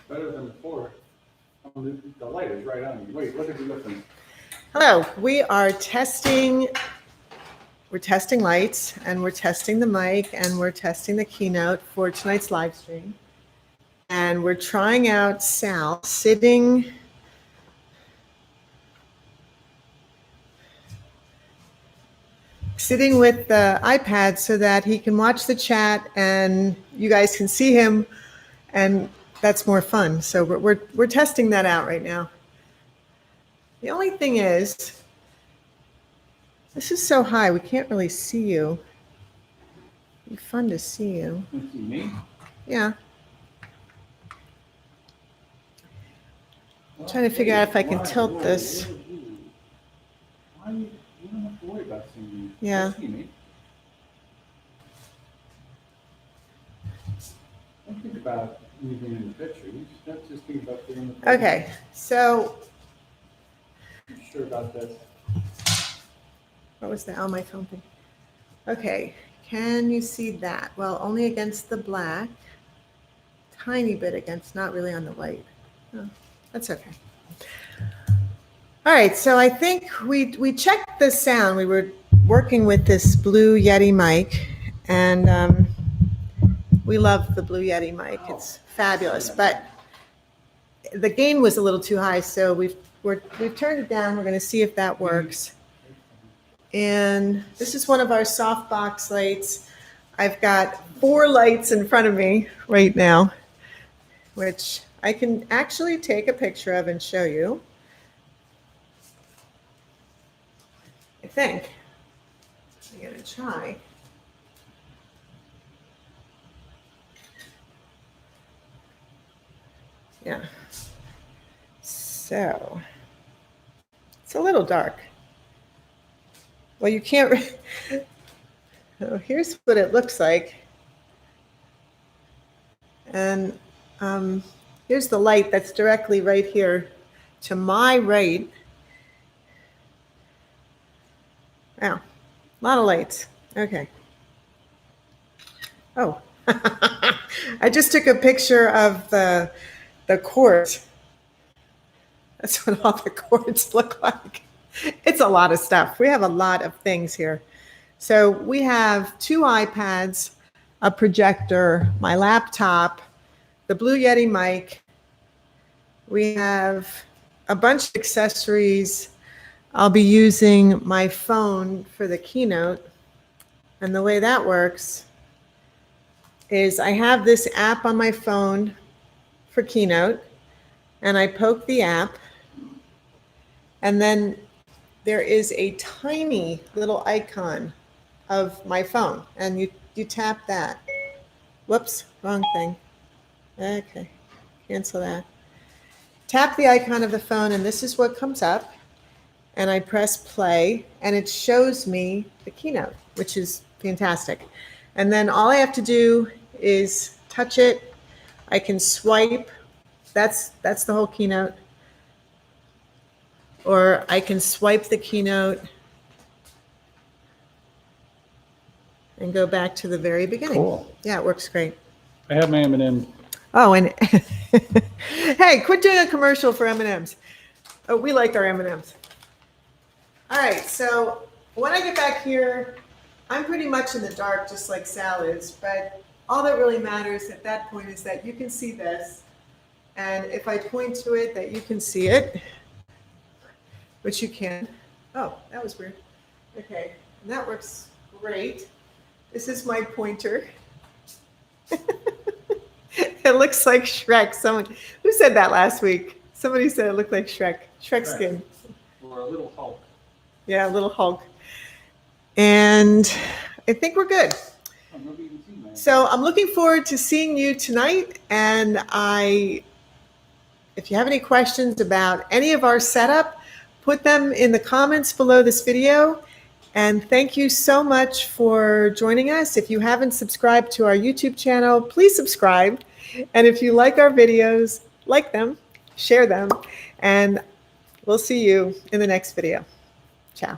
Better than before. The light is right on you. Wait, look at the difference. Hello, we are testing. We're testing lights, and we're testing the mic, and we're testing the keynote for tonight's live stream. And we're trying out Sal sitting with the iPad so that he can watch the chat and you guys can see him, and that's more fun. So we're testing that out right now. The only thing is, this is so high, we can't really see you. It'd be fun to see you. You see me? Yeah. I'm trying to figure out if I can tilt this. Why you don't have to worry about seeing me. Yeah. See me. Don't think about anything in the picture. You just think about being in the picture. Okay, so I'm sure about this. what was that? Oh, my phone thing. Okay, can you see that? Well, only against the black. Tiny bit against, not really on the white. Oh, that's okay. All right, so I think we checked the sound. We were working with this Blue Yeti mic, and we love the Blue Yeti mic. It's fabulous, but the gain was a little too high, so we've turned it down. We're going to see if that works. And this is one of our softbox lights. I've got 4 lights in front of me right now, which I can actually take a picture of and show you. I think. I'm going to try. Yeah. So it's a little dark. Well, you can't. Oh, here's what it looks like. And here's the light that's directly right here to my right. Wow, a lot of lights. Okay. Oh, I just took a picture of the cords. That's what all the cords look like. It's a lot of stuff. We have a lot of things here. So we have 2 iPads, a projector, my laptop, the Blue Yeti mic. We have a bunch of accessories. I'll be using my phone for the keynote. And the way that works is I have this app on my phone for keynote, and I poke the app, and then there is a tiny little icon of my phone, and you tap that. Whoops, wrong thing. Okay, cancel that. Tap the icon of the phone, and this is what comes up. And I press play, and it shows me the keynote, which is fantastic. And then all I have to do is touch it. I can swipe. That's the whole keynote. Or I can swipe the keynote and go back to the very beginning. Cool. Yeah, it works great. I have my M&M. Oh, and hey, quit doing a commercial for M&Ms. Oh, we like our M&Ms. All right, so when I get back here, I'm pretty much in the dark, just like Sal is, but all that really matters at that point is that you can see this, and if I point to it, that you can see it, which you can. Oh, that was weird. Okay, and that works great. This is my pointer. It looks like Shrek. Who said that last week? Somebody said it looked like Shrek. Shrek skin. Or a little Hulk. Yeah, a little Hulk. And I think we're good. So I'm looking forward to seeing you tonight. And if you have any questions about any of our setup, put them in the comments below this video. And thank you so much for joining us. If you haven't subscribed to our YouTube channel, please subscribe. And if you like our videos, like them, share them, and we'll see you in the next video. Ciao.